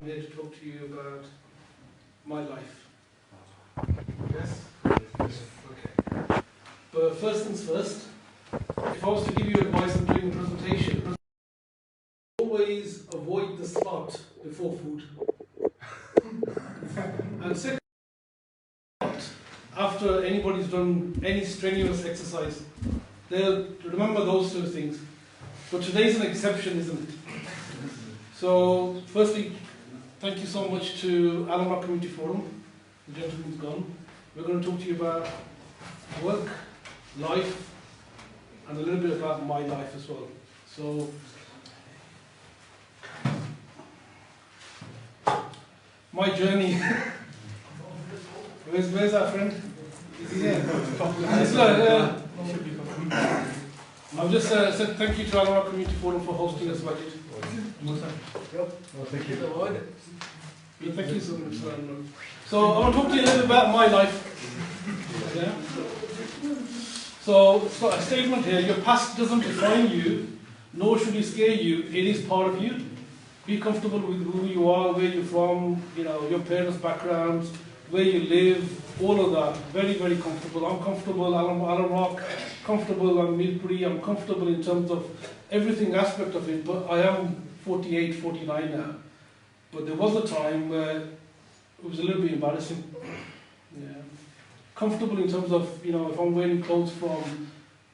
I'm here to talk to you about my life. Yes? Okay. But first things first, if I was to give you advice on doing a presentation, always avoid the spot before food. And second, after anybody's done any strenuous exercise, they'll remember those two things. But today's an exception, isn't it? So, firstly, thank you so much to Allenrock Community Forum. The gentleman's gone. We're going to talk to you about work, life, and a little bit about my life as well. So, my journey. Where's our friend? Is he here? I've just said thank you to Allenrock Community Forum for hosting us budget. Thank you. Thank you so much. So I want to talk to you a little bit about my life. Yeah? So a statement here: your past doesn't define you, nor should it scare you. It is part of you. Be comfortable with who you are, where you're from, your parents' backgrounds, where you live, all of that. Very, very comfortable. I'm comfortable. Allenrock, comfortable. I'm Millbury. I'm comfortable in terms of everything aspect of it. But I am 48, 49 now. But there was a time where it was a little bit embarrassing. Yeah. Comfortable in terms of, if I'm wearing clothes from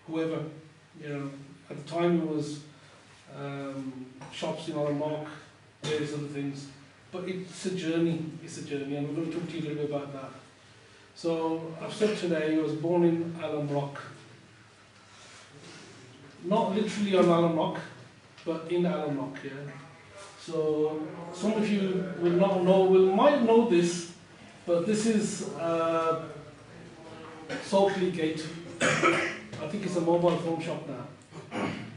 whoever, at the time it was shops in Allenrock, various other things. But it's a journey, and we're going to talk to you a little bit about that. So, I've said today I was born in Allenrock. Not literally on Allenrock, but in Allenrock, yeah. So, some of you will not know, might know this, but this is Saltley Gate. I think it's a mobile phone shop now.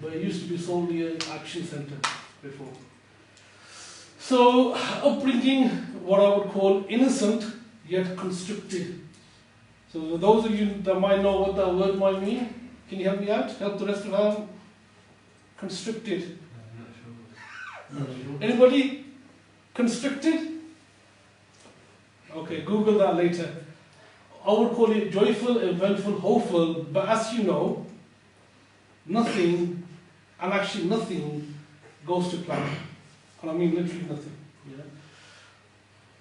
But it used to be solely an action centre before. So, upbringing, what I would call innocent, yet constricted. So, those of you that might know what that word might mean, can you help me out? Help the rest of us? Constricted. Anybody? Constricted? Okay, Google that later. I would call it joyful, eventful, hopeful, but as you know, nothing, and actually nothing, goes to plan. And I mean literally nothing. Yeah?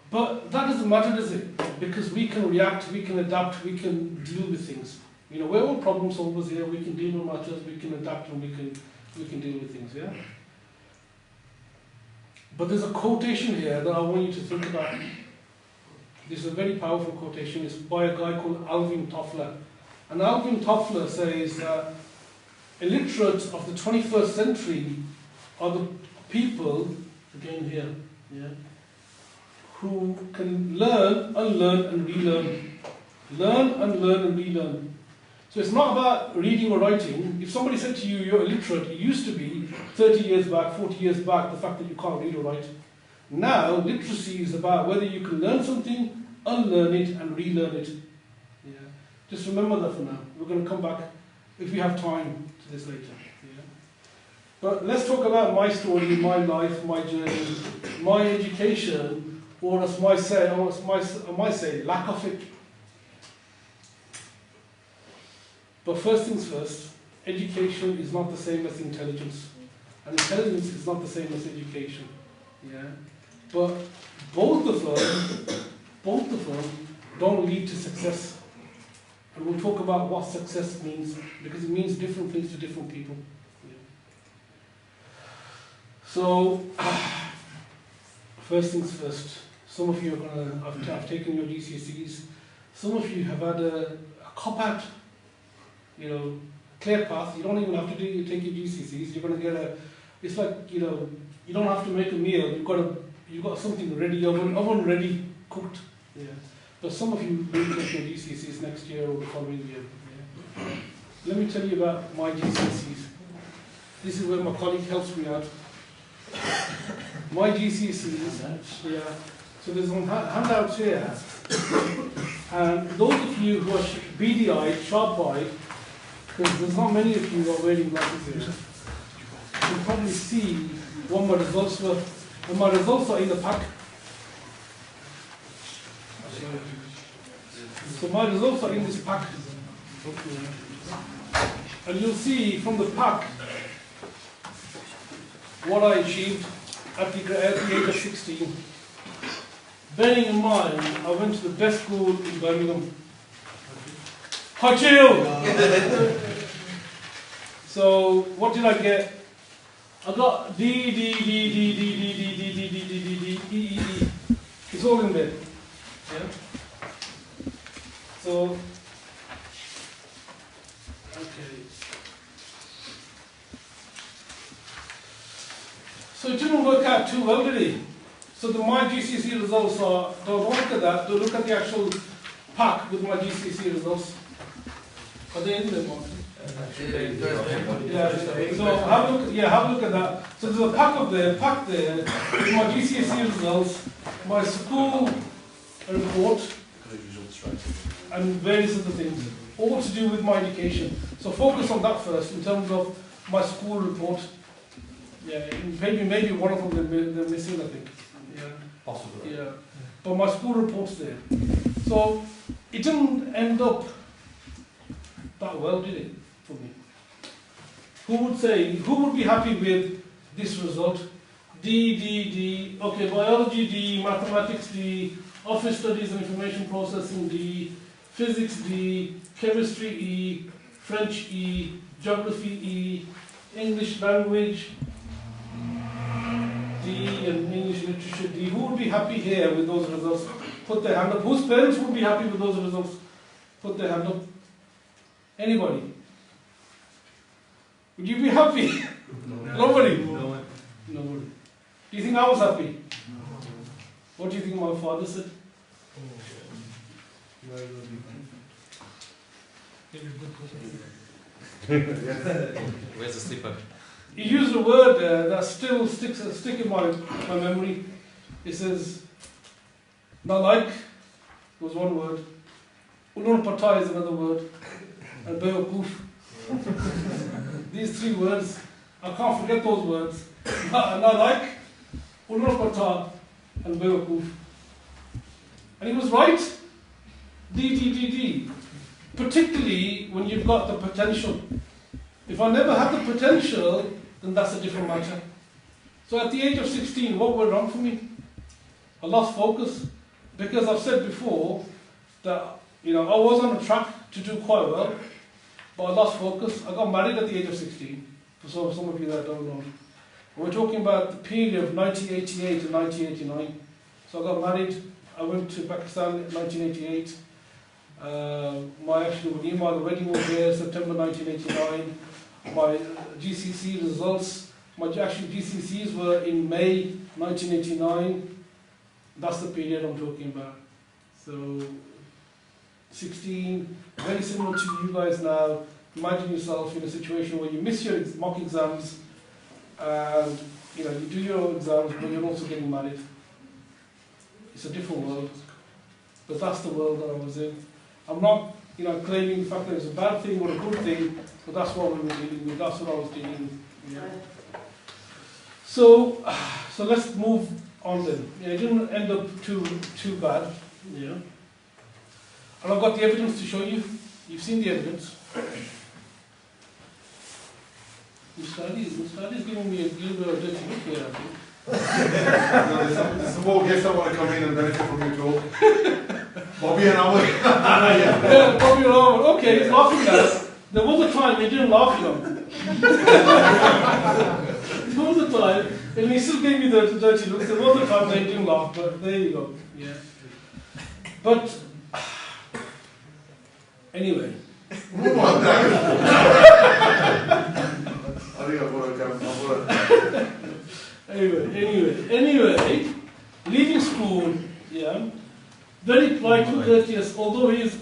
But that doesn't matter, does it? Because we can react, we can adapt, we can deal with things. We're all problem solvers here, we can deal with matters, we can adapt, and we can deal with things, yeah? But there's a quotation here that I want you to think about. This is a very powerful quotation. It's by a guy called Alvin Toffler. And Alvin Toffler says that illiterates of the 21st century are the people, again here, yeah, who can learn, unlearn, and relearn. Learn, unlearn, and relearn. So it's not about reading or writing. If somebody said to you, you're illiterate, it used to be 30 years back, 40 years back, the fact that you can't read or write. Now, literacy is about whether you can learn something, unlearn it, and relearn it. Yeah. Just remember that for now. We're going to come back, if we have time, to this later. Yeah. But let's talk about my story, my life, my journey, my education, or as I might say, lack of it. But first things first, education is not the same as intelligence. And intelligence is not the same as education. Yeah? But both of them don't lead to success. And we'll talk about what success means, because it means different things to different people. Yeah. So, first things first, some of you are have taken your GCSEs, some of you have had a cop-out, clear path. You don't even have to take your GCSEs. You're going to get it's like, you don't have to make a meal. You've got something ready, oven ready, cooked. Yeah. But some of you will take your GCSEs next year or the following year. Yeah. Let me tell you about my GCSEs. This is where my colleague helps me out. My GCSEs, yeah. So there's some handouts here. And those of you who are beady-eyed, sharp-eyed, because there's not many of you who are wearing glasses here, you can probably see what my results were But my results are in the pack. So my results are in this pack. And you'll see from the pack what I achieved at the age of 16. Bearing in mind, I went to the best school in Birmingham. Hachil! So, what did I get? I got D, E. It's all in there. Yeah? So, okay. So it didn't work out too well, did it? So my GCSE results are, don't look at that, don't look at the actual pack with my GCSE results. Are they in there, Mark? Yeah, so have a look at that. So there's a pack there with my GCSE results, my school report, and various other things, all to do with my education. So focus on that first in terms of my school report. Yeah, maybe one of them they're missing, I think. Yeah. Possibly. Yeah. But my school report's there. So it didn't end up that well, did it, for me? Who would be happy with this result? D, okay, biology D, mathematics D, office studies and information processing D, physics D, chemistry E, French E, geography E, English language D, and English literature D. Who would be happy here with those results? Put their hand up. Whose parents would be happy with those results? Put their hand up. Anybody? Would you be happy? No. Nobody? No. Nobody. Do you think I was happy? No. What do you think my father said? Where's the slipper? He used a word that still stick in my memory. It says, not like, was one word. Ulun pata is another word. And be'okuf. These three words, I can't forget those words. Not like, ulun pata, and be'okuf. And he was right. D. Particularly when you've got the potential. If I never had the potential, then that's a different matter. So at the age of 16, what went wrong for me? I lost focus. Because I've said before that, I was on a track to do quite well, but I lost focus. I got married at the age of 16, for some of you that don't know. We're talking about the period of 1988 to 1989. So I got married, I went to Pakistan in 1988. The wedding was there, September 1989. My GCSE results, my actual GCSEs were in May 1989. That's the period I'm talking about. So, 16, very similar to you guys now. Imagine yourself in a situation where you miss your mock exams, and you do your exams, but you're also getting married. It's a different world, but that's the world that I was in. I'm not, claiming the fact that it's a bad thing or a good thing, but that's what we were dealing with. That's what I was dealing with. Yeah. So let's move on then. It didn't end up too bad. Yeah. And I've got the evidence to show you. You've seen the evidence. Mustadi's giving me a little bit of dirty look here, I think. There's some more guests that want to come in and benefit from your talk. Bobby and Ahmed. Yeah, Bobby and Ahmed. Okay, he's laughing at us. There was a time he didn't laugh at him. There was a time, and he still gave me the dirty looks. There was a time they didn't laugh, but there you go. Yeah. But anyway. Anyway, leaving school, yeah, very polite and courteous, although he is a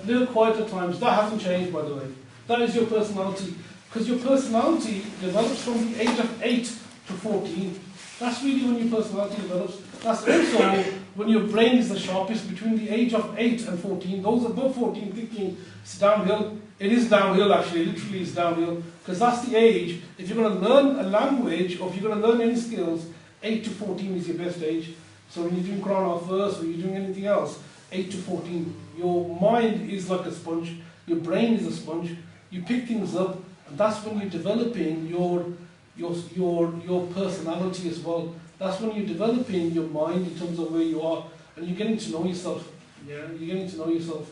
little quiet at times. That hasn't changed, by the way. That is your personality. Because your personality develops from the age of 8 to 14. That's really when your personality develops. That's also when your brain is the sharpest, between the age of 8 and 14. Those above 14 thinking it's downhill. It is downhill, actually. Literally, it's downhill. Because that's the age, if you're going to learn a language or if you're going to learn any skills, 8 to 14 is your best age. So when you're doing Quran first, or you're doing anything else, 8 to 14, your mind is like a sponge, your brain is a sponge, you pick things up, and that's when you're developing your personality as well. That's when you're developing your mind in terms of where you are, and you're getting to know yourself. Yeah, you're getting to know yourself.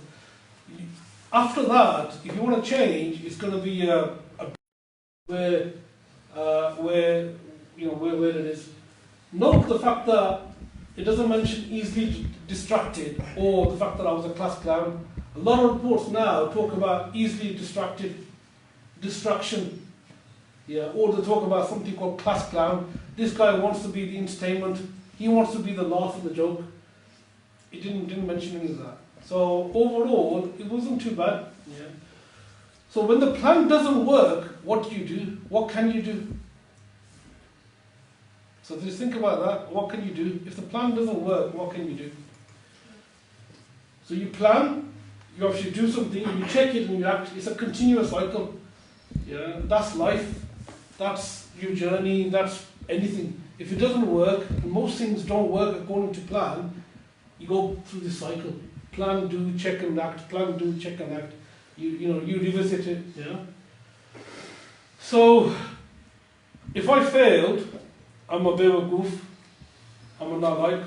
After that, if you want to change, it's going to be where it is. Note the fact that it doesn't mention easily distracted or the fact that I was a class clown. A lot of reports now talk about easily distracted, distraction, yeah, or they talk about something called class clown. This guy wants to be the entertainment. He wants to be the laugh and the joke. It didn't mention any of that. So overall, it wasn't too bad. Yeah. So when the plan doesn't work, what do you do? What can you do? So just think about that. What can you do? If the plan doesn't work, what can you do? So you plan, you actually do something, you check it and you act. It's a continuous cycle. Yeah, that's life. That's your journey. That's anything. If it doesn't work, and most things don't work according to plan, you go through this cycle. Plan, do, check and act. Plan, do, check and act. You revisit it. Yeah. So if I failed, I'm a bit of a goof. I'm a nalaik.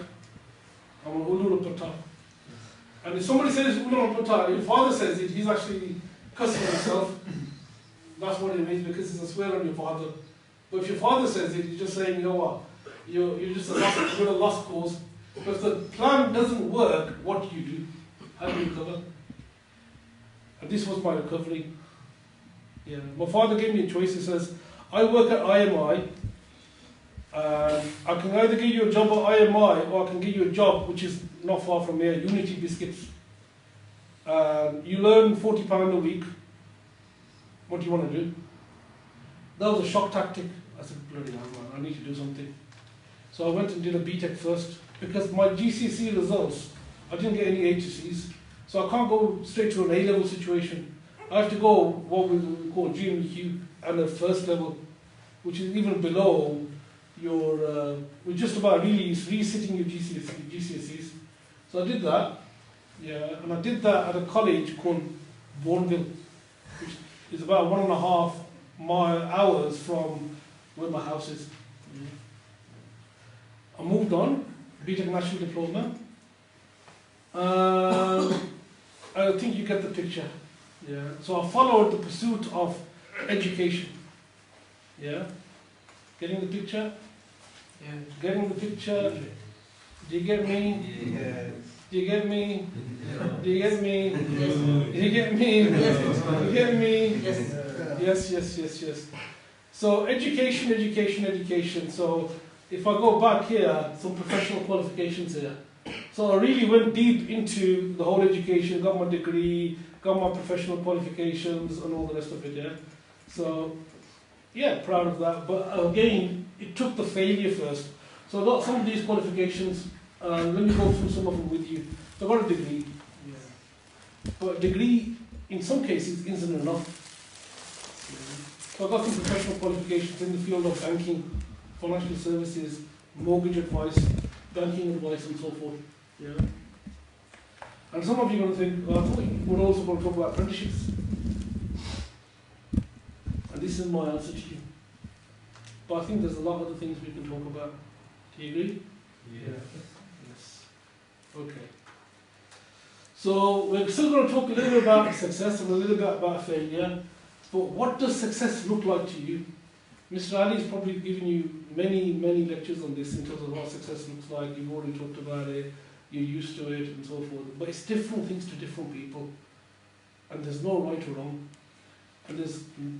I'm an ulul pata. And if somebody says ulul pata, your father says it, he's actually cussing himself. That's what it means, because it's a swear on your father. But if your father says it, you're just saying, you know what, you're just a lost cause. But if the plan doesn't work, what do you do? How do you recover? And this was my recovery. Yeah. My father gave me a choice. He says, I work at IMI. I can either get you a job at IMI or I can get you a job which is not far from here, Unity Biscuits. You learn £40 a week. What do you want to do? That was a shock tactic. I said, bloody hell, man, I need to do something. So I went and did a BTEC first, because my GCSE results, I didn't get any A to C's. So I can't go straight to an A-level situation. I have to go what we call GMQ and a first level, which is even below your, we're just about really resitting your GCSEs. So I did that, yeah, and I did that at a college called Bourneville, which is about 1.5 hours from where my house is. Yeah. I moved on, BTEC National Diploma. I think you get the picture. Yeah. So I followed the pursuit of education. Yeah. Getting the picture? Yeah. Getting the picture? Do you get me? Yes. Do you get me? Do you get me? Yes. Do you get me? Yes. Do you get me? Yes. Yes. So education. So if I go back here, some professional qualifications here. So I really went deep into the whole education, got my degree, got my professional qualifications and all the rest of it, yeah. So, yeah, proud of that. But again, it took the failure first. So I got some of these qualifications, let me go through some of them with you. So I got a degree, yeah. But a degree, in some cases, isn't enough. So I got some professional qualifications in the field of banking, financial services, mortgage advice, banking advice and so forth. Yeah. And some of you are going to think, well, I thought we're also going to talk about apprenticeships. And this is my answer to you. But I think there's a lot of other things we can talk about. Do you agree? Yeah. Yes. Okay. So we're still going to talk a little bit about success and a little bit about failure. But what does success look like to you? Mr. Ali has probably given you many lectures on this in terms of what success looks like. You've already talked about it, you're used to it and so forth. But it's different things to different people. And there's no right or wrong. And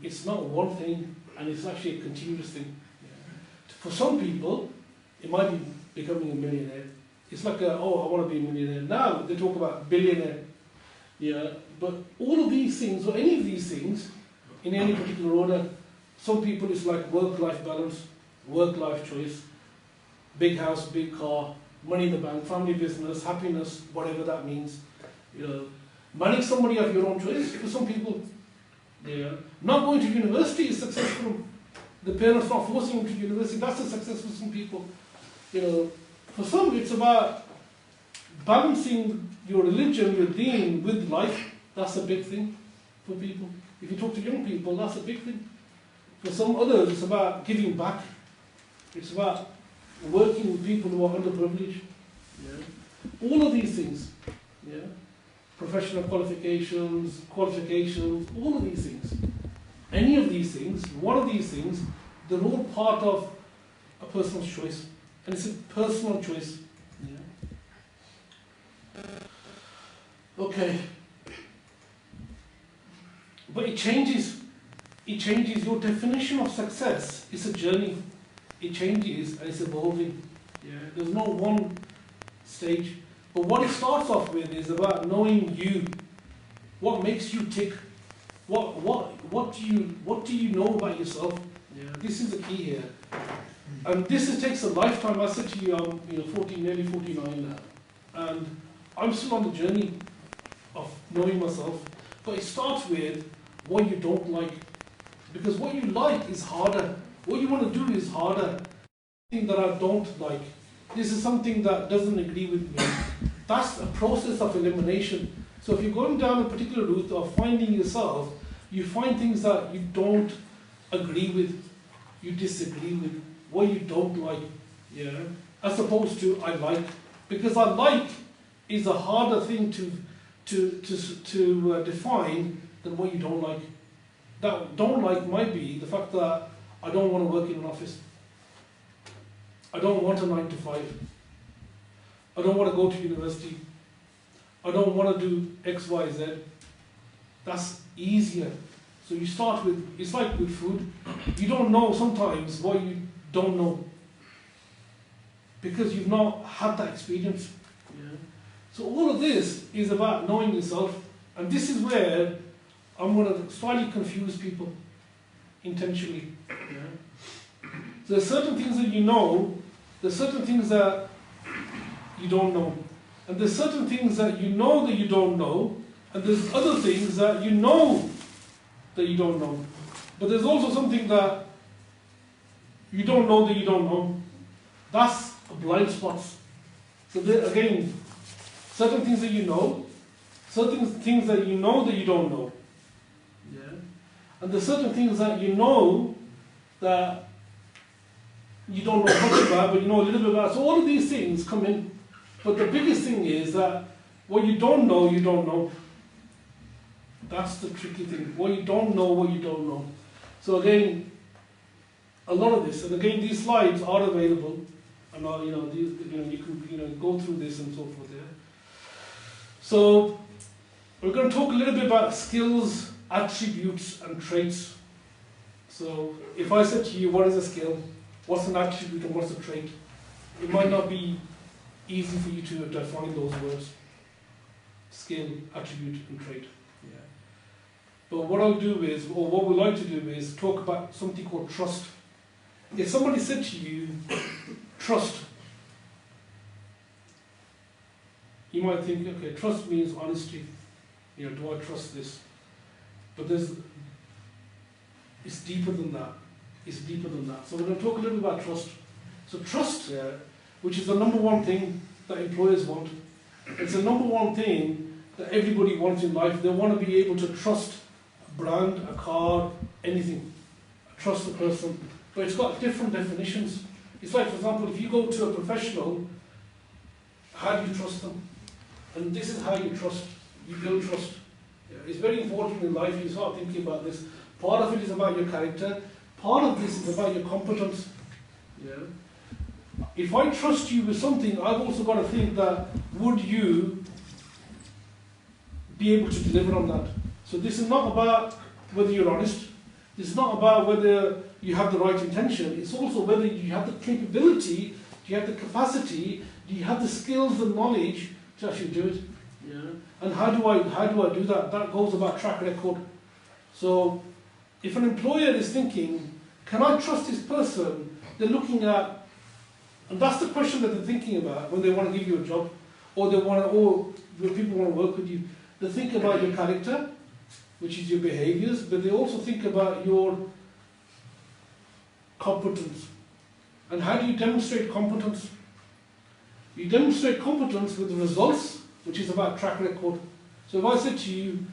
it's not one thing, and it's actually a continuous thing. Yeah. For some people, it might be becoming a millionaire. It's like, I want to be a millionaire. Now they talk about billionaire. Yeah. But all of these things, or any of these things, in any particular order, some people it's like work-life balance, work-life choice, big house, big car, money in the bank, family business, happiness, whatever that means. You know, marrying somebody of your own choice for some people. Yeah. Not going to university is successful. The parents not forcing them to university, that's a success for some people. You know, for some it's about balancing your religion, your deen with life. That's a big thing for people. If you talk to young people, that's a big thing. For some others, it's about giving back. It's about working with people who are underprivileged. Yeah. All of these things. Yeah. Professional qualifications, all of these things. Any of these things, one of these things, they're all part of a personal choice. And it's a personal choice. Yeah. Okay. But it changes. It changes. Your definition of success is a journey. It changes and it's evolving. Yeah. There's no one stage. But what it starts off with is about knowing you. What makes you tick? What do you know about yourself? Yeah. This is the key here. And this takes a lifetime. I said to you, I'm nearly 49 now. And I'm still on the journey of knowing myself. But it starts with what you don't like. Because what you like is harder. What you want to do is harder. Something that I don't like. This is something that doesn't agree with me. That's a process of elimination. So if you're going down a particular route of finding yourself, you find things that you don't agree with, you disagree with, what you don't like, yeah, as opposed to I like. Because I like is a harder thing to define than what you don't like. That don't like might be the fact that I don't want to work in an office. I don't want a 9 to 5. I don't want to go to university. I don't want to do X, Y, Z. That's easier. So you start with, it's like with food. You don't know sometimes what you don't know. Because you've not had that experience. Yeah. So all of this is about knowing yourself. And this is where I'm going to slightly confuse people intentionally. Yeah. So there's certain things that you know, there's certain things that you don't know. And there's certain things that you know that you don't know, and there's other things that you know that you don't know. But there's also something that you don't know that you don't know. That's a blind spot. So there, again, certain things that you know, certain things that you know that you don't know. Yeah. And there's certain things that you know that you don't know much about, but you know a little bit about. So all of these things come in. But the biggest thing is that what you don't know, you don't know. That's the tricky thing. What you don't know, what you don't know. So again, a lot of this, and again, these slides are available, and you can go through this and so forth. Yeah. So we're going to talk a little bit about skills, attributes, and traits. So if I said to you, what is a skill? What's an attribute and what's a trait? It might not be easy for you to define those words. Skill, attribute, and trait. Yeah. But what I'll do is, or what we like to do is, talk about something called trust. If somebody said to you, trust, you might think, okay, trust means honesty. Do I trust this? But it's deeper than that. It's deeper than that. So we're going to talk a little bit about trust. So trust, which is the number one thing that employers want. It's the number one thing that everybody wants in life. They want to be able to trust a brand, a car, anything. Trust a person. But it's got different definitions. It's like, for example, if you go to a professional, how do you trust them? And this is how you trust. You build trust. Yeah, it's very important in life. You start thinking about this. Part of it is about your character. Part of this is about your competence. Yeah. If I trust you with something, I've also got to think that, would you be able to deliver on that? So this is not about whether you're honest. This is not about whether you have the right intention. It's also whether you have the capability, do you have the capacity, do you have the skills and knowledge to actually do it? Yeah. And how do I do that? That goes about track record. So if an employer is thinking, can I trust this person? They're looking at, and that's the question that they're thinking about when they want to give you a job, or when people want to work with you. They think about your character, which is your behaviors, but they also think about your competence. And how do you demonstrate competence? You demonstrate competence with results, which is about track record. So if I said to you,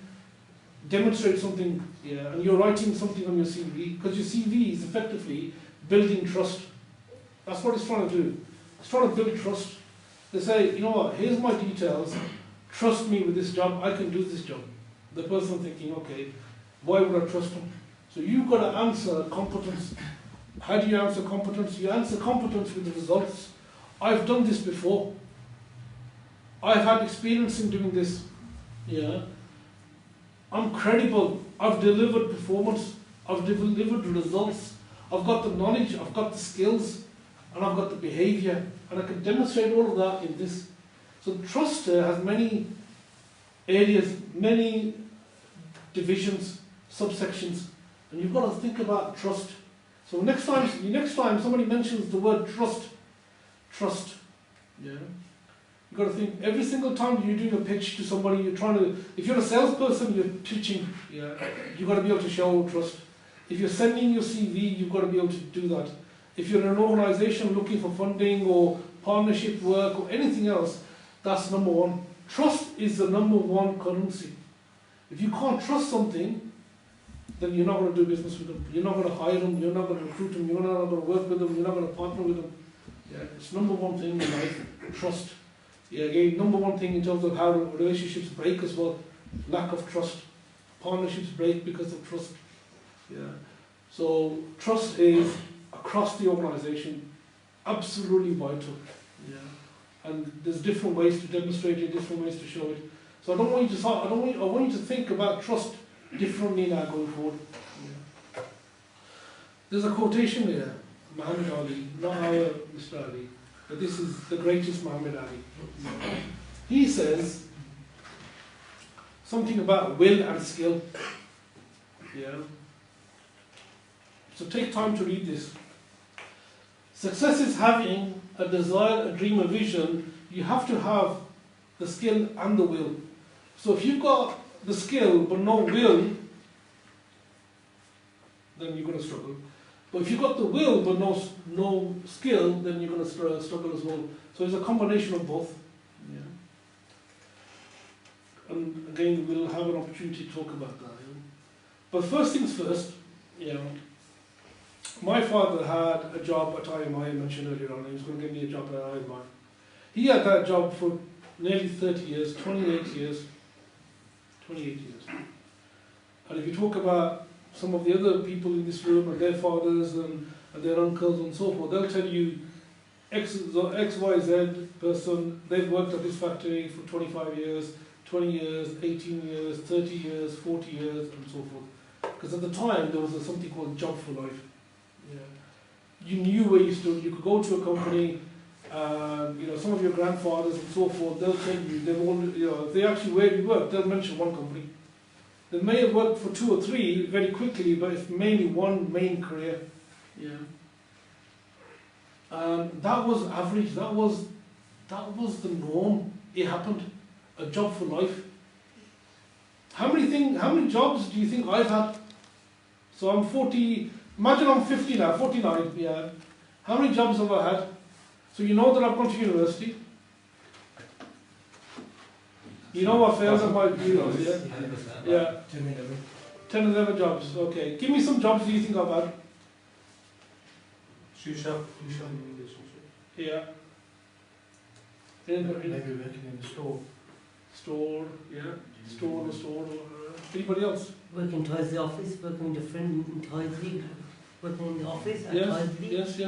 demonstrate something, yeah, and you're writing something on your CV, because your CV is effectively building trust. That's what it's trying to do. It's trying to build trust. They say, you know what, here's my details, trust me with this job, I can do this job. The person thinking, okay, why would I trust him? So you've got to answer competence. How do you answer competence? You answer competence with the results. I've done this before. I've had experience in doing this. Yeah. I'm credible. I've delivered performance. I've delivered results. I've got the knowledge, I've got the skills, and I've got the behaviour. And I can demonstrate all of that in this. So trust has many areas, many divisions, subsections. And you've got to think about trust. So next time somebody mentions the word trust, yeah. You've got to think, every single time you're doing a pitch to somebody, you're trying to, if you're a salesperson, you're pitching, yeah, you've got to be able to show trust. If you're sending your CV, you've got to be able to do that. If you're an organisation looking for funding or partnership work or anything else, that's number one. Trust is the number one currency. If you can't trust something, then you're not going to do business with them. You're not going to hire them, you're not going to recruit them, you're not going to work with them, you're not going to partner with them. Yeah, it's number one thing in life, trust. Yeah, again, number one thing in terms of how relationships break as well, lack of trust. Partnerships break because of trust. Yeah. So trust is across the organisation absolutely vital. Yeah. And there's different ways to demonstrate it, different ways to show it. So I want you to think about trust differently now going forward. Yeah. There's a quotation here, Muhammad Ali, not our Mr. Ali, but this is the greatest Muhammad Ali. He says something about will and skill. Yeah. So take time to read this. Success is having a desire, a dream, a vision. You have to have the skill and the will. So if you've got the skill but no will, then you're going to struggle. But if you've got the will but no skill, then you're going to struggle as well. So it's a combination of both. Yeah. And again, we'll have an opportunity to talk about that. Yeah. But first things first, you know, my father had a job at IMI, I mentioned earlier on. He was going to give me a job at IMI. He had that job for nearly 30 years, 28 years. 28 years. And if you talk about some of the other people in this room and their fathers and their uncles and so forth, they'll tell you X, Y, Z person, they've worked at this factory for 25 years, 20 years, 18 years, 30 years, 40 years, and so forth. Because at the time, there was something called job for life. Yeah. You knew where you stood. You could go to a company, you know, some of your grandfathers and so forth, they'll tell you, if they actually where you work, they'll mention one company. They may have worked for 2 or 3 very quickly, but it's mainly one main career. Yeah. That was average, that was the norm. It happened. A job for life. How many jobs do you think I've had? So I'm 40, imagine I'm 50 now, 49, yeah. How many jobs have I had? So you know that I've gone to university. You know I failed at my university, yeah? 10, 11 jobs, okay. Give me some jobs do you think I've had? Yeah. Maybe working in the store. Store, yeah. Store. Anybody else? Working towards the office, working in different Tisley, working in the office at Tisley. Yes.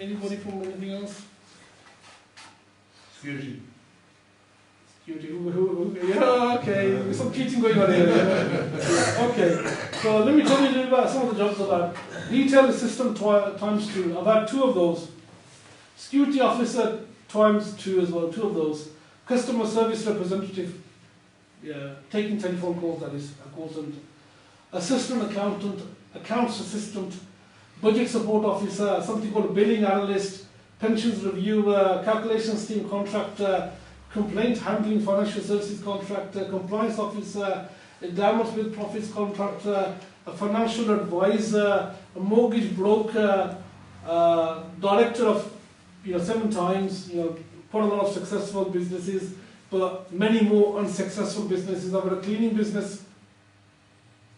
Anybody from anything else? Security. Yeah, okay. There's some cheating going on here. Okay. So let me tell you a little about some of the jobs I've had. Retail assistant times 2. I've had 2 of those. Security officer times 2 as well. 2 of those. Customer service representative. Yeah, taking telephone calls, that is, a call center. Assistant accountant, accounts assistant, budget support officer, something called a billing analyst, pensions reviewer, calculations team contractor, complaint handling financial services contractor, compliance officer, endowments with profits contractor, a financial advisor, a mortgage broker, director of 7 times, quite a lot of successful businesses, but many more unsuccessful businesses. I've had a cleaning business,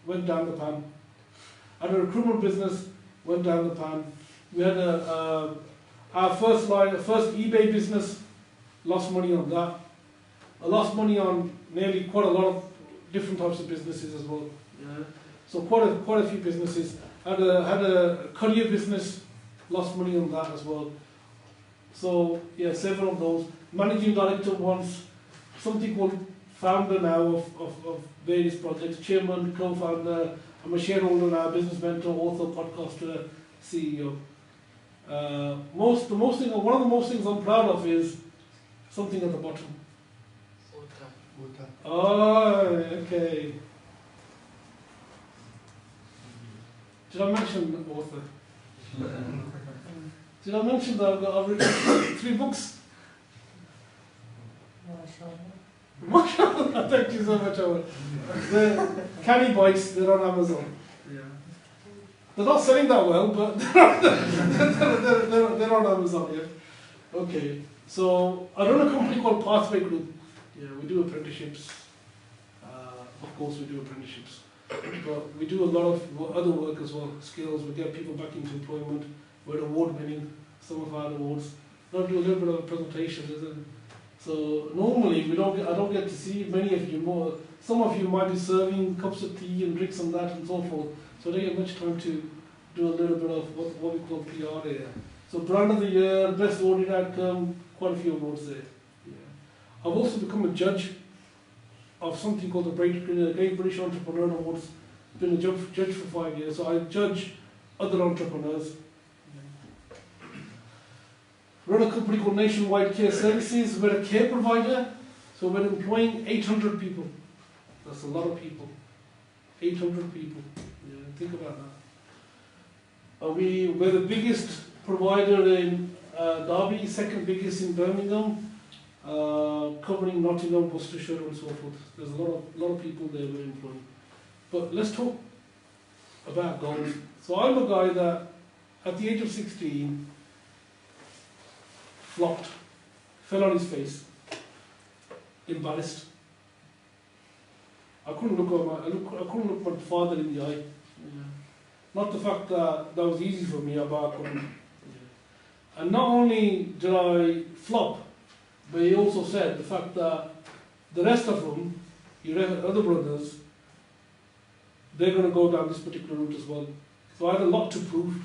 went down the pan. I had a recruitment business, went down the pan. We had our first eBay business, lost money on that. I lost money on nearly quite a lot of different types of businesses as well. Yeah. So quite a few businesses. Had a courier business, lost money on that as well. So yeah, several of those. Managing director once, something called founder now of various projects, chairman, co-founder. I'm a shareholder now, business mentor, author, podcaster, CEO. One of the most things I'm proud of is something at the bottom. Oh, okay. Did I mention author? Did I mention that I've written 3 books? Mashallah. Thank you so much, Owen. The canny bites, they're on Amazon. Yeah. They're not selling that well, but they're on Amazon, yeah. Okay. So I run a company called Pathway Group. Yeah, we do apprenticeships. Of course, we do apprenticeships. But we do a lot of other work as well, skills. We get people back into employment. We're award winning, some of our awards. I'll do a little bit of a presentation, isn't it? So normally I don't get to see many of you more. Some of you might be serving cups of tea and drinks and that and so forth. So I don't get much time to do a little bit of what we call PR here. So brand of the year, best audit outcome, quite a few awards there. Yeah. I've also become a judge of something called the Great British Entrepreneur Awards. Been a judge for 5 years, so I judge other entrepreneurs. Run a company called Nationwide Care Services. We're a care provider, so we're employing 800 people. That's a lot of people. 800 people. Yeah, think about that. We're the biggest provider in Derby, second biggest in Birmingham, covering Nottingham, Worcestershire, and so forth. There's a lot of people there we're employing. But let's talk about goals. So I'm a guy that, at the age of 16, flopped, fell on his face, embarrassed. I couldn't look my father in the eye. Yeah. Not the fact that was easy for me, but I couldn't. Yeah. And not only did I flop, but he also said the fact that the rest of them, your other brothers, they're going to go down this particular route as well. So I had a lot to prove.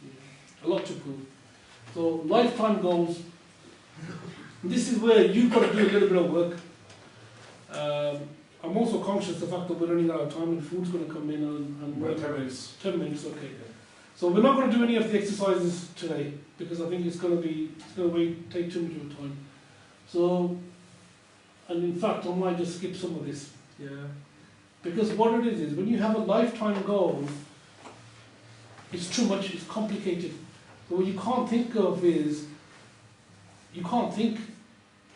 Yeah. A lot to prove. So lifetime goals. This is where you've got to do a little bit of work. I'm also conscious of the fact that we're running out of time and food's going to come in and 10 minutes. 10 minutes, okay. So we're not going to do any of the exercises today because I think it's going to take too much of your time. So, and in fact, I might just skip some of this. Yeah. Because what it is when you have a lifetime goal, it's too much, it's complicated. So what you can't think of is, you can't think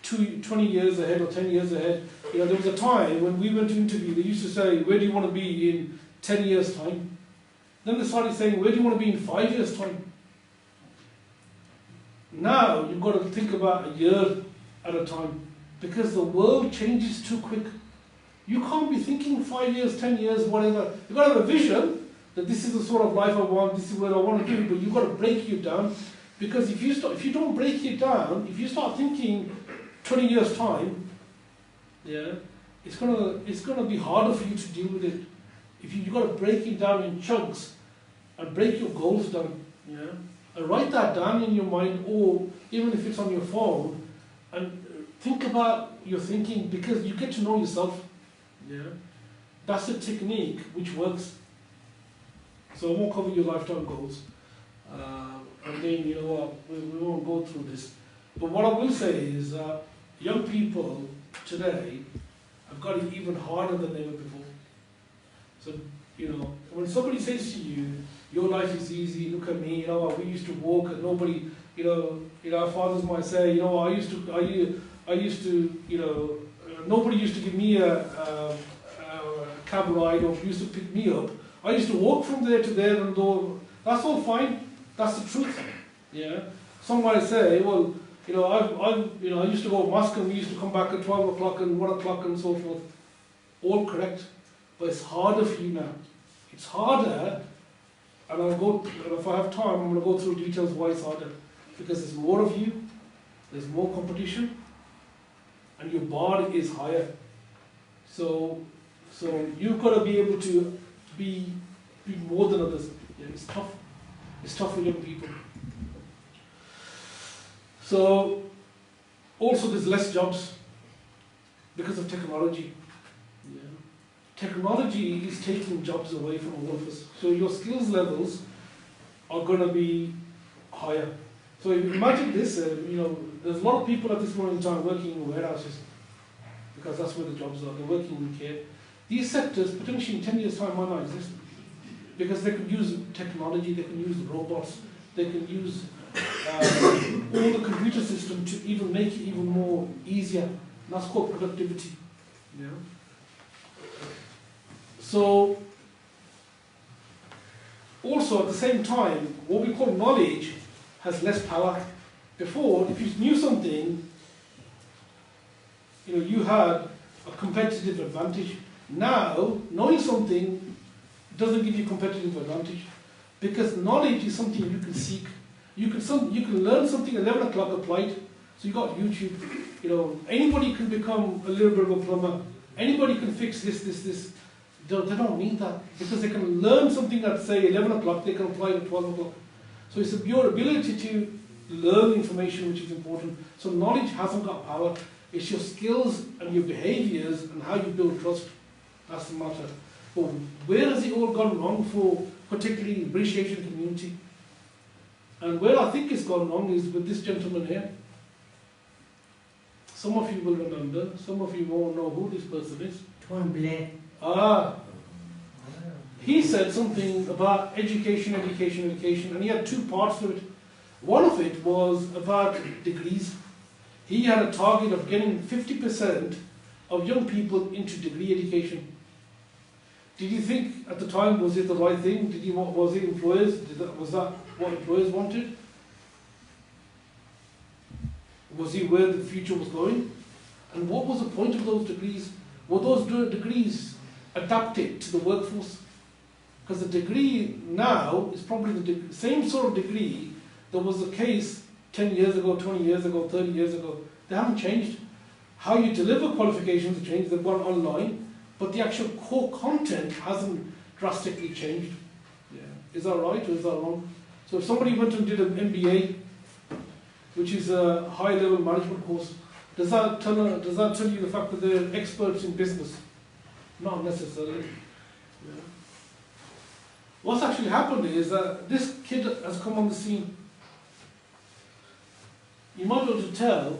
20 years ahead or 10 years ahead. You know, there was a time when we went to interview, they used to say, where do you want to be in 10 years' time? Then they started saying, where do you want to be in 5 years' time? Now, you've got to think about a year at a time, because the world changes too quick. You can't be thinking 5 years, 10 years, whatever. You've got to have a vision that this is the sort of life I want, this is what I want to do, but you've got to break it down. Because if you don't break it down, if you start thinking 20 years time, yeah, it's gonna be harder for you to deal with it. If you've got to break it down in chunks and break your goals down, yeah, and write that down in your mind, or even if it's on your phone, and think about your thinking, because you get to know yourself. Yeah, that's a technique which works. So I won't cover your lifetime goals. And then, you know what, we won't go through this. But what I will say is that young people today have got it even harder than ever before. So, you know, when somebody says to you, your life is easy, look at me, you know what, we used to walk and nobody, you know, our fathers might say, you know, I used to, you know, nobody used to give me a cab ride or used to pick me up. I used to walk from there to there and that's all fine. That's the truth. Yeah. Some might say, well, I used to go to mosque and we used to come back at 12 o'clock and 1 o'clock and so forth. All correct, but it's harder for you now. It's harder, and if I have time, I'm going to go through details why it's harder. Because there's more of you, there's more competition, and your bar is higher. So you've got to be able to be more than others. Yeah, it's tough. It's tough for young people. So also there's less jobs because of technology. Yeah. Technology is taking jobs away from all of us. So your skills levels are going to be higher. So imagine this, there's a lot of people at this moment in time working in warehouses because that's where the jobs are. They're working in care. These sectors potentially in 10 years' time might not exist because they can use technology, they can use robots, they can use all the computer system to even make it even more easier. And that's called productivity. Yeah. So also at the same time, what we call knowledge has less power. Before, if you knew something, you had a competitive advantage. Now, knowing something doesn't give you competitive advantage because knowledge is something you can seek. You can learn something at 11 o'clock applied. So you got YouTube. Anybody can become a little bit of a plumber. Anybody can fix this. They don't need that because they can learn something at say 11 o'clock. They can apply it at 12 o'clock. So it's your ability to learn information which is important. So knowledge hasn't got power. It's your skills and your behaviours and how you build trust. That's the matter. But where has it all gone wrong for particularly the British Asian community? And where I think it's gone wrong is with this gentleman here. Some of you will remember, some of you won't know who this person is. Tom Blair. He said something about education, and he had two parts to it. One of it was about degrees. He had a target of getting 50% of young people into degree education. Did you think at the time, was it the right thing? Was it employers? Was that what employers wanted? Was he where the future was going? And what was the point of those degrees? Were those degrees adapted to the workforce? Because the degree now is probably the same sort of degree that was the case 10 years ago, 20 years ago, 30 years ago. They haven't changed. How you deliver qualifications have changed, they've gone online, but the actual core content hasn't drastically changed. Yeah. Is that right or is that wrong? So if somebody went and did an MBA, which is a high-level management course, does that tell you the fact that they're experts in business? Not necessarily. Yeah. What's actually happened is that this kid has come on the scene. You might be able to tell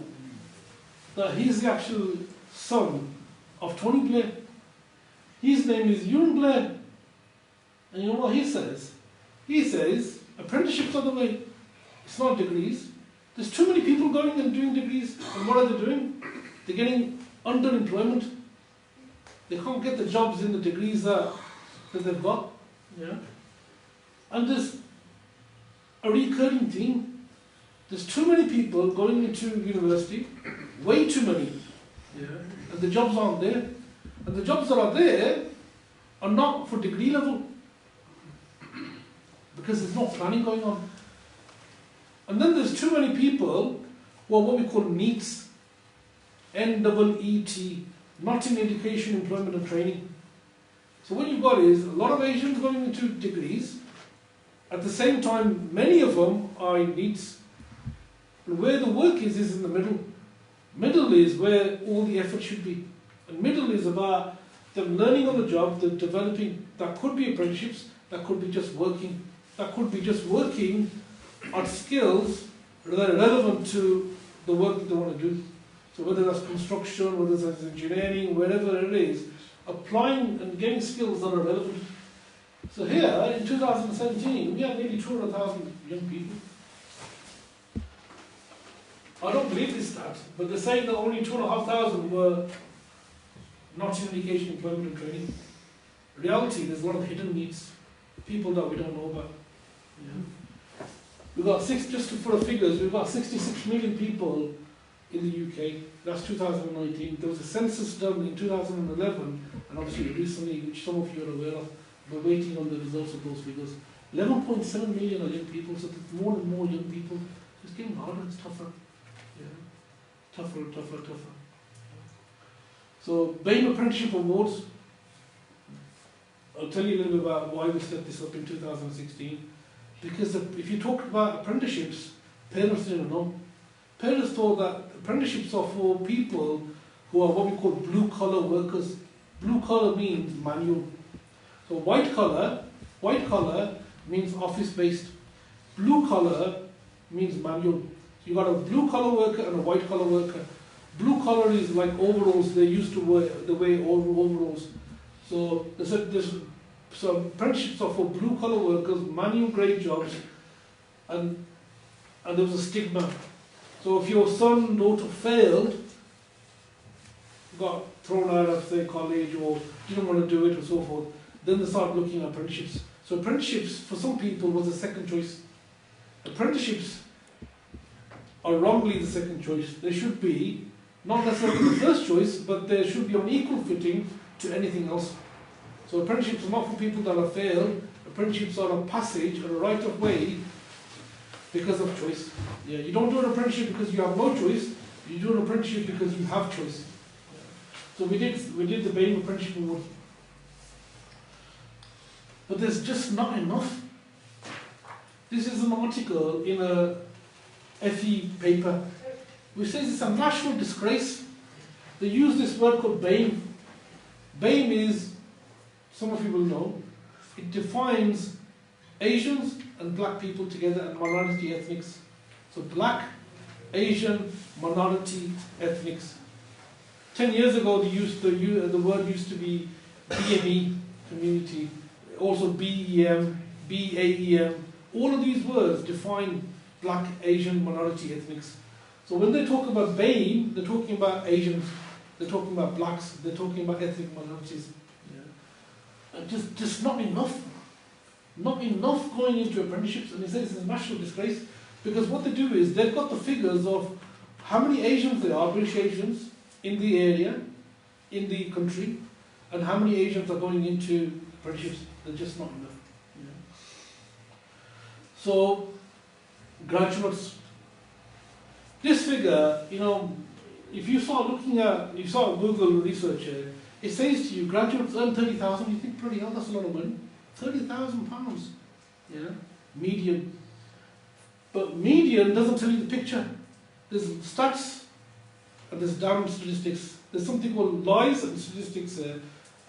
that he's the actual son of Tony Blair. His name is Ewan Blair. And you know what he says? He says, apprenticeships are the way. It's not degrees. There's too many people going and doing degrees. And what are they doing? They're getting underemployment. They can't get the jobs in the degrees that they've got. Yeah. And there's a recurring theme. There's too many people going into university, way too many. Yeah. And the jobs aren't there. And the jobs that are there are not for degree level. Because there's no planning going on. And then there's too many people who are what we call NEETs. N-E-E-T. Not in education, employment and training. So what you've got is a lot of Asians going into degrees. At the same time, many of them are in NEETs. And where the work is in the middle. Middle is where all the effort should be. And middle is about them learning on the job, the developing. That could be apprenticeships, that could be just working. That could be just working on skills that are relevant to the work that they want to do. So whether that's construction, whether that's engineering, wherever it is, applying and getting skills that are relevant. So here, in 2017, we have nearly 200,000 young people. I don't believe this stat, but they're saying that only 2,500 were not in education, employment and training. In reality, there's a lot of hidden needs, people that we don't know about. Yeah. We've got just for the figures, we've got 66 million people in the UK. That's 2019. There was a census done in 2011, and obviously recently, which some of you are aware of. We're waiting on the results of those figures. 11.7 million are young people, so there's more and more young people. It's getting harder, it's tougher. Yeah. Tougher, tougher, tougher. So, BAME Apprenticeship Awards. I'll tell you a little bit about why we set this up in 2016. Because if you talk about apprenticeships, parents didn't know. Parents thought that apprenticeships are for people who are what we call blue-collar workers. Blue-collar means manual. So white collar means office-based. Blue-collar means manual. So you got a blue-collar worker and a white-collar worker. Blue-collar is like overalls. They used to wear overalls. So so apprenticeships are for blue-collar workers, manual grade jobs, and there was a stigma. So if your son, daughter failed, got thrown out of, say, college or didn't want to do it or so forth, then they started looking at apprenticeships. So apprenticeships, for some people, was a second choice. Apprenticeships are wrongly the second choice. They should be, not necessarily the first choice, but they should be on equal footing to anything else. So apprenticeships are not for people that have failed. Apprenticeships are a passage and a right of way because of choice. Yeah, you don't do an apprenticeship because you have no choice. You do an apprenticeship because you have choice. So we did the BAME Apprenticeship Award. But there's just not enough. This is an article in a FE paper which says it's a national disgrace. They use this word called BAME. BAME is, some of you will know, it defines Asians and black people together and minority ethnics. So black, Asian, minority ethnics. 10 years ago the word used to be BME, community, also BEM, BAEM. All of these words define black, Asian, minority ethnics. So when they talk about BAME, they're talking about Asians, they're talking about blacks, they're talking about ethnic minorities. Yeah. And just not enough. Not enough going into apprenticeships, and he says it's a national disgrace because what they do is they've got the figures of how many Asians there are, British Asians, in the area, in the country, and how many Asians are going into apprenticeships. They're just not enough. Yeah. So, graduates. This figure, if you start looking at, you start Google research here, it says to you, graduates earn 30,000, you think, bloody hell, that's a lot of money. £30,000, yeah, median. But median doesn't tell you the picture. There's stats and there's damn statistics. There's something called lies and statistics there.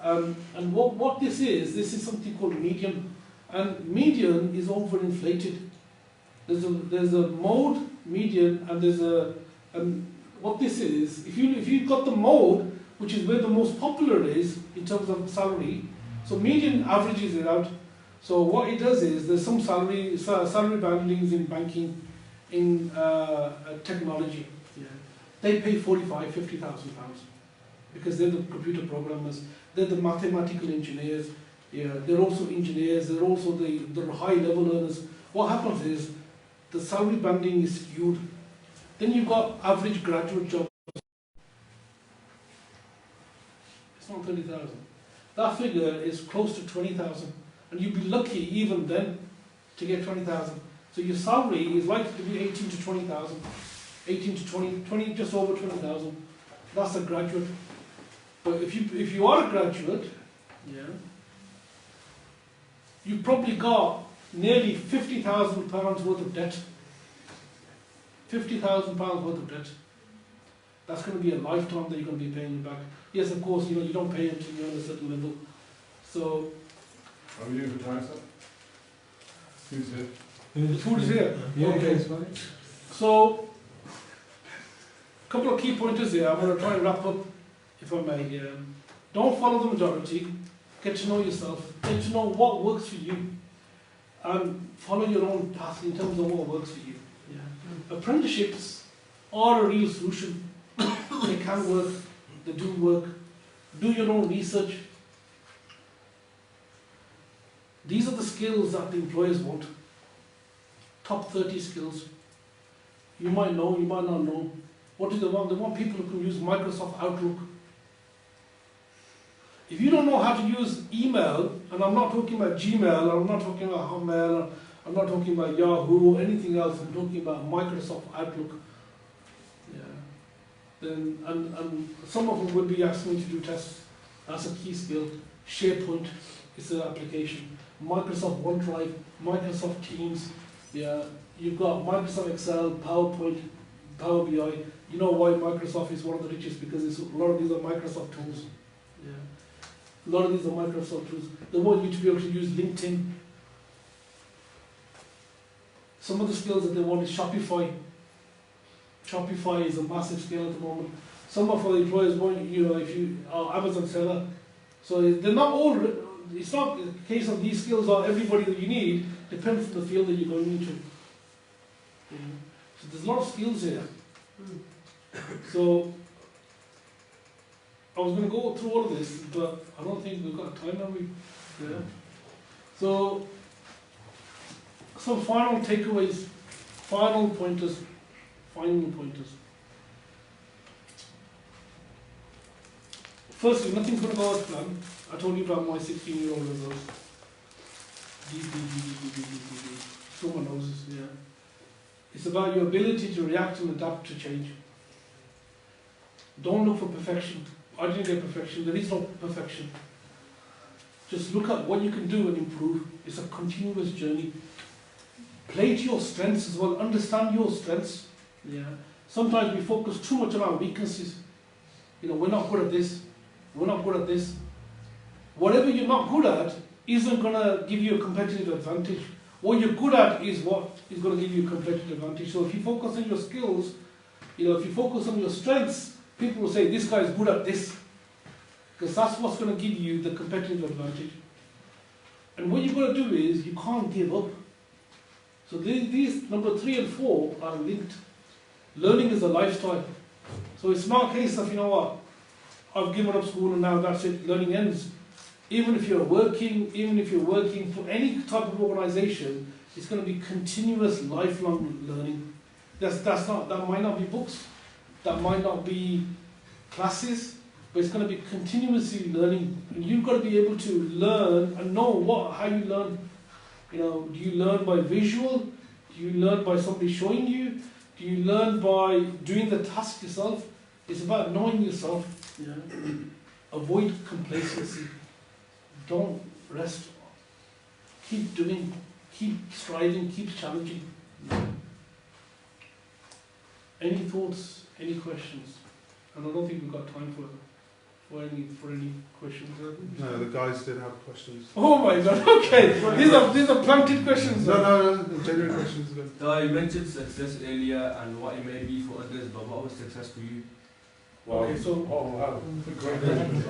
And what this is something called median. And median is overinflated. There's a mode median and there's a, what this is, if you've got the mode, which is where the most popular is in terms of salary, so median averages it out. So what it does is there's some salary bandings in banking, in technology. Yeah. They pay 45, 50,000 pounds because they're the computer programmers, they're the mathematical engineers. Yeah, they're also engineers. They're also the high level earners. What happens is the salary banding is skewed. Then you've got average graduate jobs. It's not 30,000. That figure is close to 20,000, and you'd be lucky even then to get 20,000. So your salary is likely to be 18 to 20,000, 18 to 20, just over 20,000. That's a graduate. But if you are a graduate, yeah, you've probably got nearly £50,000 worth of debt. £50,000 worth of debt. That's going to be a lifetime that you're going to be paying back. Yes, of course, you don't pay until you're on a certain level. So. Are we doing the time, sir? Who's here? The food is here. Yeah, okay. okay. So, a couple of key pointers here. I'm going to try and wrap up, if I may. Don't follow the majority. Get to know yourself. Get to know what works for you. And follow your own path in terms of what works for you. Yeah. Apprenticeships are a real solution. They can work. They do work. Do your own research. These are the skills that the employers want. top 30 skills. You might know, you might not know. What do they want? They want people who can use Microsoft Outlook. If you don't know how to use email, and I'm not talking about Gmail, I'm not talking about Hotmail, I'm not talking about Yahoo or anything else, I'm talking about Microsoft Outlook. Yeah. Then, and some of them will be asking me to do tests. That's a key skill. SharePoint is an application. Microsoft OneDrive, Microsoft Teams. Yeah. You've got Microsoft Excel, PowerPoint, Power BI. You know why Microsoft is one of the richest? Because a lot of these are Microsoft tools. Yeah. A lot of these are Microsoft tools. They want you to be able to use LinkedIn. Some of the skills that they want is Shopify. Shopify is a massive skill at the moment. Some of our employers want, you know, if you are Amazon seller. So they're not all, it's not a case of these skills are everybody that you need, depends on the field that you're going into. Yeah. So there's a lot of skills here. So I was going to go through all of this, but I don't think we've got time, have we? Yeah. So some final takeaways, final pointers. Firstly, nothing's going to go as planned. I told you about my 16-year-old results. Someone knows this, yeah. It's about your ability to react and adapt to change. Don't look for perfection. I didn't get perfection. There is no perfection. Just look at what you can do and improve. It's a continuous journey. Play to your strengths as well. Understand your strengths. Yeah. Sometimes we focus too much on our weaknesses. You know, we're not good at this. We're not good at this. Whatever you're not good at isn't going to give you a competitive advantage. What you're good at is what is going to give you a competitive advantage. So if you focus on your skills, you know, if you focus on your strengths, people will say, this guy is good at this. Because that's what's going to give you the competitive advantage. And what you've got to do is, you can't give up. So these number 3 and 4 are linked. Learning is a lifestyle. So it's not a case of, you know what, I've given up school and now that's it, learning ends. Even if you're working for any type of organization, it's going to be continuous lifelong learning. That might not be books, that might not be classes, but it's going to be continuously learning. And you've got to be able to learn and know how you learn. You know, do you learn by visual? Do you learn by somebody showing you? Do you learn by doing the task yourself? It's about knowing yourself. Yeah. Avoid complacency. Don't rest. Keep doing. Keep striving. Keep challenging. Any thoughts? Any questions? And I don't think we've got time for any questions. No, the guys did have questions. Oh my God! Okay, these are planted questions. No, genuine questions. You mentioned success earlier and what it may be for others, but what was success for you? Wow. Okay, so wow, great question.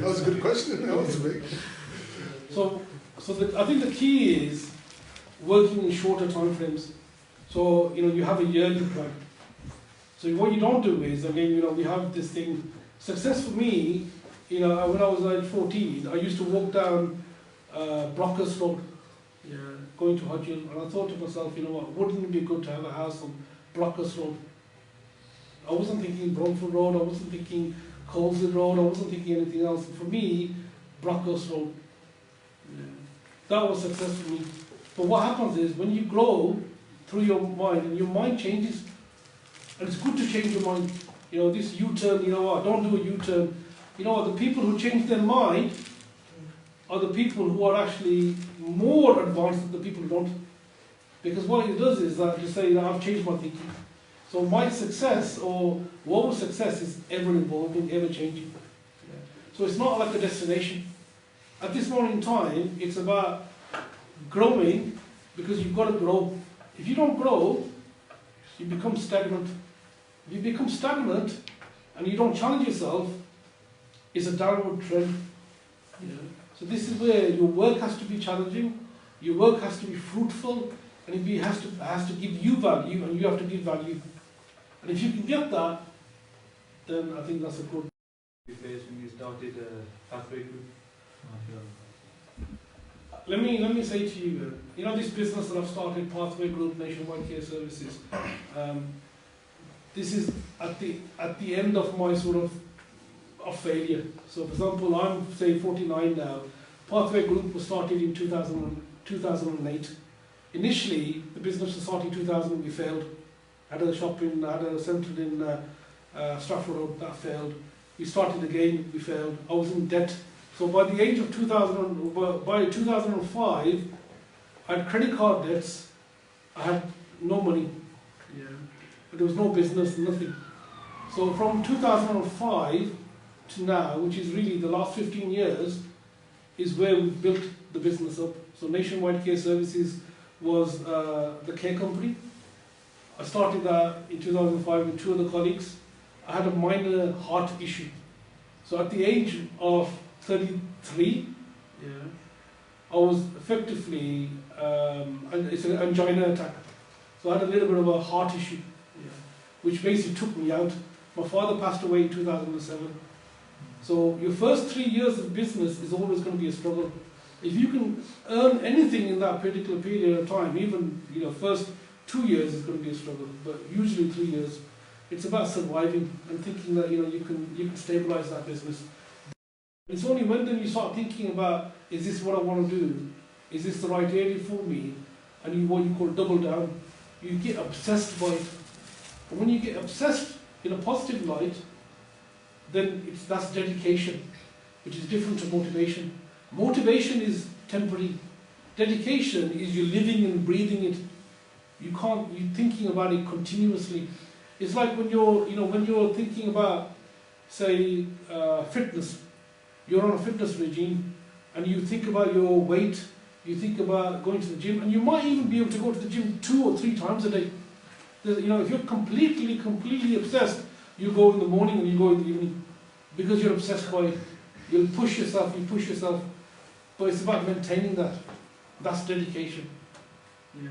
That was a good question. That was big. So I think the key is working in shorter time frames. So you have a yearly plan. So what you don't do is, again, we have this thing. Success for me, when I was like 14, I used to walk down Brockers Road, going to Hudgel, and I thought to myself, wouldn't it be good to have a house on Brockers Road? I wasn't thinking Bromford Road, I wasn't thinking Coleshill Road, I wasn't thinking anything else. For me, Brockers Road. That was success for me. But what happens is, when you grow through your mind, and your mind changes, and it's good to change your mind. This U-turn, don't do a U-turn. The people who change their mind are the people who are actually more advanced than the people who don't. Because what it does is that to say that I've changed my thinking. So my success, or what was success, is ever evolving, ever changing. So it's not like a destination. At this moment in time, it's about growing, because you've got to grow. If you don't grow, you become stagnant. If you become stagnant and you don't challenge yourself, it's a downward trend. So this is where your work has to be challenging, your work has to be fruitful, and it has to give you value, and you have to give value. And if you can get that, then I think that's a good. You faced when you started Pathway Group? let me say to you, you know this business that I've started, Pathway Group, Nationwide Care Services. This is at the end of my sort of failure. So, for example, I'm say 49 now. Pathway Group was started in 2008. Initially, the business was started in 2000. We failed. Had a centre in Stratford Road that failed. We started again. We failed. I was in debt. So by the age of 2005, I had credit card debts. I had no money. Yeah. But there was no business, nothing. So from 2005 to now, which is really the last 15 years, is where we've built the business up. So Nationwide Care Services was the care company. I started that in 2005 with 2 other colleagues. I had a minor heart issue. So at the age of 33, I was effectively, it's an angina attack. So I had a little bit of a heart issue, which basically took me out. My father passed away in 2007. So your first 3 years of business is always going to be a struggle. If you can earn anything in that particular period of time, even first 2 years is going to be a struggle, but usually 3 years, it's about surviving and thinking that you can stabilize that business. It's only when then you start thinking about, is this what I want to do? Is this the right area for me? And what you call double down. You get obsessed by it. And when you get obsessed in a positive light, then that's dedication, which is different to motivation. Motivation is temporary. Dedication is you living and breathing it. You're thinking about it continuously. It's like when you're thinking about, say, fitness. You're on a fitness regime, and you think about your weight. You think about going to the gym, and you might even be able to go to the gym 2 or 3 times a day. If you're completely obsessed, you go in the morning and you go in the evening, because you're obsessed by it. You'll push yourself. But it's about maintaining that. That's dedication. Okay,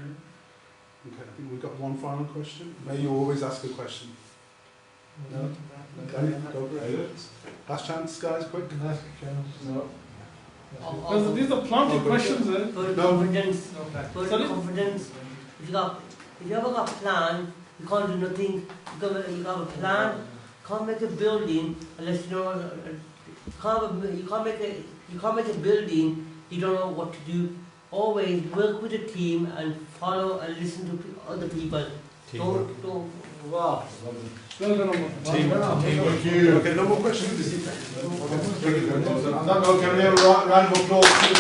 I think we've got one final question. May you always ask a question. No? Okay. Last chance, guys, quick. No. These are plenty of questions there. Confidence. Sorry? Confidence. If you haven't got a plan, you can't do nothing. You have a plan. Can't make a building unless you can't make a building. You don't know what to do. Always work with a team and follow and listen to other people. Don't. Wow. Well done, Thank you. Okay, no more questions. Okay, on that note, can we have a round of applause to the